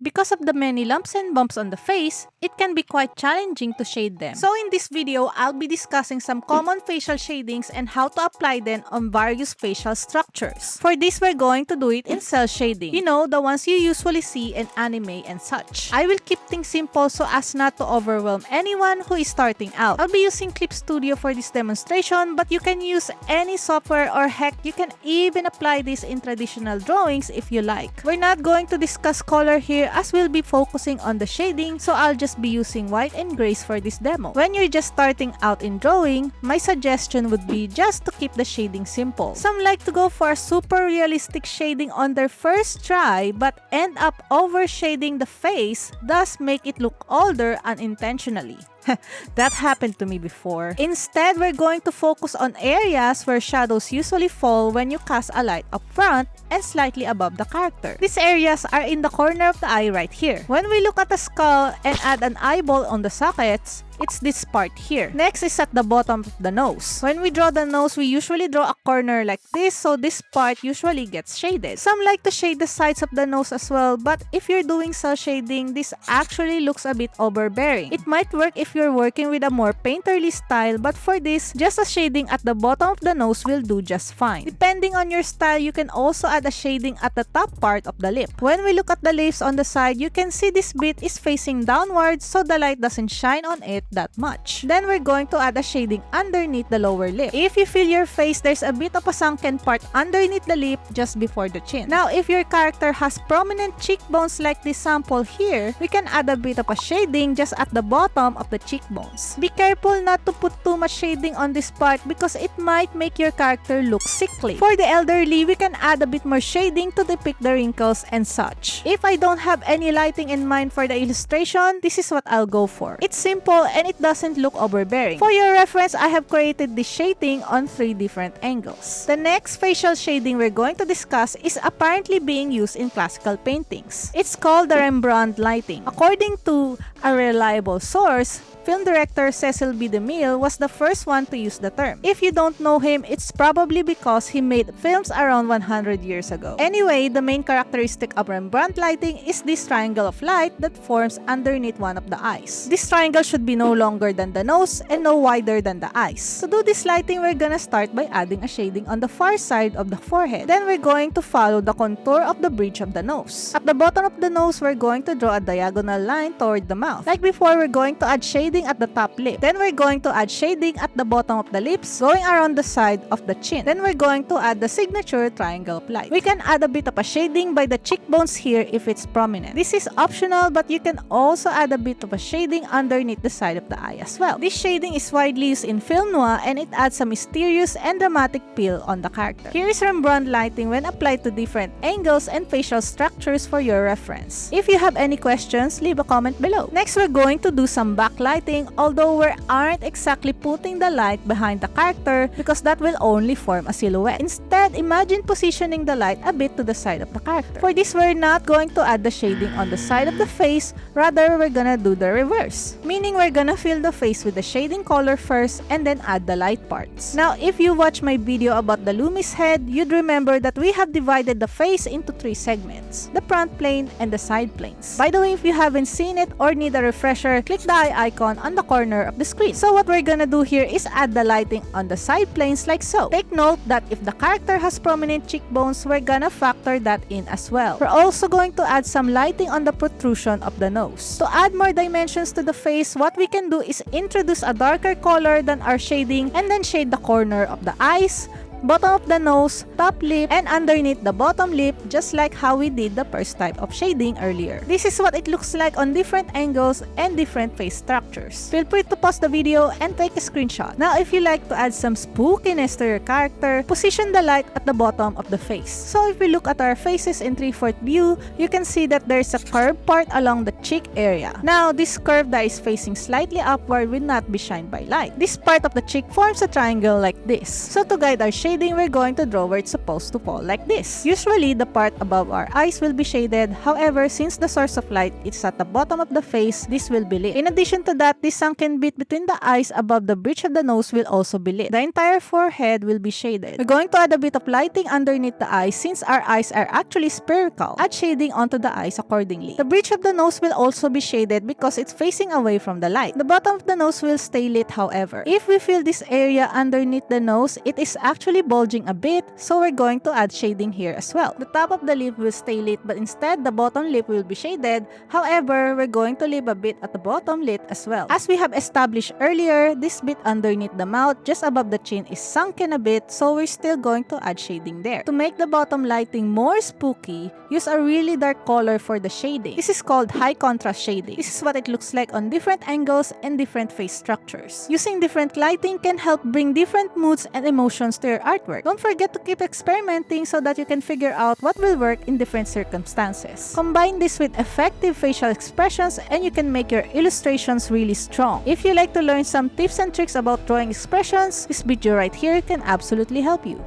Because of the many lumps and bumps on the face, it can be quite challenging to shade them. So in this video, I'll be discussing some common facial shadings and how to apply them on various facial structures. For this, we're going to do it in cell shading. You know, the ones you usually see in anime and such. I will keep things simple so as not to overwhelm anyone who is starting out. I'll be using Clip Studio for this demonstration, but you can use any software, or heck, you can even apply this in traditional drawings if you like. We're not going to discuss color here as we'll be focusing on the shading, so I'll just be using white and grays for this demo. When you're just starting out in drawing, my suggestion would be just to keep the shading simple. Some like to go for a super realistic shading on their first try but end up overshading the face, thus make it look older unintentionally. That happened to me before. Instead, we're going to focus on areas where shadows usually fall when you cast a light up front and slightly above the character. These areas are in the corner of the eye right here. When we look at the skull and add an eyeball on the sockets, it's this part here. Next is at the bottom of the nose. When we draw the nose, we usually draw a corner like this, so this part usually gets shaded. Some like to shade the sides of the nose as well, but if you're doing cell shading, this actually looks a bit overbearing. It might work if you're working with a more painterly style, but for this, just a shading at the bottom of the nose will do just fine. Depending on your style, you can also add a shading at the top part of the lip. When we look at the lips on the side, you can see this bit is facing downwards, so the light doesn't shine on it that much. Then we're going to add a shading underneath the lower lip. If you feel your face, there's a bit of a sunken part underneath the lip just before the chin. Now, if your character has prominent cheekbones like this sample here, we can add a bit of a shading just at the bottom of the cheekbones. Be careful not to put too much shading on this part because it might make your character look sickly. For the elderly, we can add a bit more shading to depict the wrinkles and such. If I don't have any lighting in mind for the illustration, this is what I'll go for. It's simple and it doesn't look overbearing. For your reference, I have created this shading on 3 different angles. The next facial shading we're going to discuss is apparently being used in classical paintings. It's called the Rembrandt Lighting. According to a reliable source, film director Cecil B. DeMille was the first one to use the term. If you don't know him, it's probably because he made films around 100 years ago. Anyway, the main characteristic of Rembrandt lighting is this triangle of light that forms underneath one of the eyes. This triangle should be no longer than the nose and no wider than the eyes. To do this lighting, we're gonna start by adding a shading on the far side of the forehead. Then we're going to follow the contour of the bridge of the nose. At the bottom of the nose, we're going to draw a diagonal line toward the mouth. Like before, we're going to add shading at the top lip. Then we're going to add shading at the bottom of the lips, going around the side of the chin. Then we're going to add the signature triangle of light. We can add a bit of a shading by the cheekbones here if it's prominent. This is optional, but you can also add a bit of a shading underneath the side of the eye as well. This shading is widely used in film noir and it adds a mysterious and dramatic feel on the character. Here is Rembrandt lighting when applied to different angles and facial structures for your reference. If you have any questions, leave a comment below. Next, we're going to do some backlighting, although we aren't exactly putting the light behind the character because that will only form a silhouette. Instead, imagine positioning the light a bit to the side of the character. For this, we're not going to add the shading on the side of the face, rather we're gonna do the reverse. Meaning we're gonna fill the face with the shading color first and then add the light parts. Now, if you watch my video about the Loomis head, you'd remember that we have divided the face into 3 segments, the front plane and the side planes. By the way, if you haven't seen it or need a refresher, click the eye icon on the corner of the screen. So what we're gonna do here is add the lighting on the side planes like so. Take note that if the character has prominent cheekbones, we're gonna factor that in as well. We're also going to add some lighting on the protrusion of the nose. To add more dimensions to the face, what we can do is introduce a darker color than our shading and then shade the corner of the eyes, bottom of the nose, top lip, and underneath the bottom lip, just like how we did the first type of shading earlier. This is what it looks like on different angles and different face structures. Feel free to pause the video and take a screenshot. Now, if you like to add some spookiness to your character, position the light at the bottom of the face. So if we look at our faces in 3/4 view, you can see that there's a curved part along the cheek area. Now, this curve that is facing slightly upward will not be shined by light. This part of the cheek forms a triangle like this. So to guide our shading, we're going to draw where it's supposed to fall like this. Usually, the part above our eyes will be shaded. However, since the source of light is at the bottom of the face, this will be lit. In addition to that, this sunken bit between the eyes above the bridge of the nose will also be lit. The entire forehead will be shaded. We're going to add a bit of lighting underneath the eyes since our eyes are actually spherical. Add shading onto the eyes accordingly. The bridge of the nose will also be shaded because it's facing away from the light. The bottom of the nose will stay lit, however. If we feel this area underneath the nose, it is actually bulging a bit, so we're going to add shading here as well. The top of the lip will stay lit, but instead the bottom lip will be shaded. However, we're going to leave a bit at the bottom lit as well. As we have established earlier, this bit underneath the mouth, just above the chin, is sunken a bit, so we're still going to add shading there. To make the bottom lighting more spooky, use a really dark color for the shading. This is called high contrast shading. This is what it looks like on different angles and different face structures. Using different lighting can help bring different moods and emotions to your artwork. Don't forget to keep experimenting so that you can figure out what will work in different circumstances. Combine this with effective facial expressions and you can make your illustrations really strong. If you like to learn some tips and tricks about drawing expressions, this video right here can absolutely help you.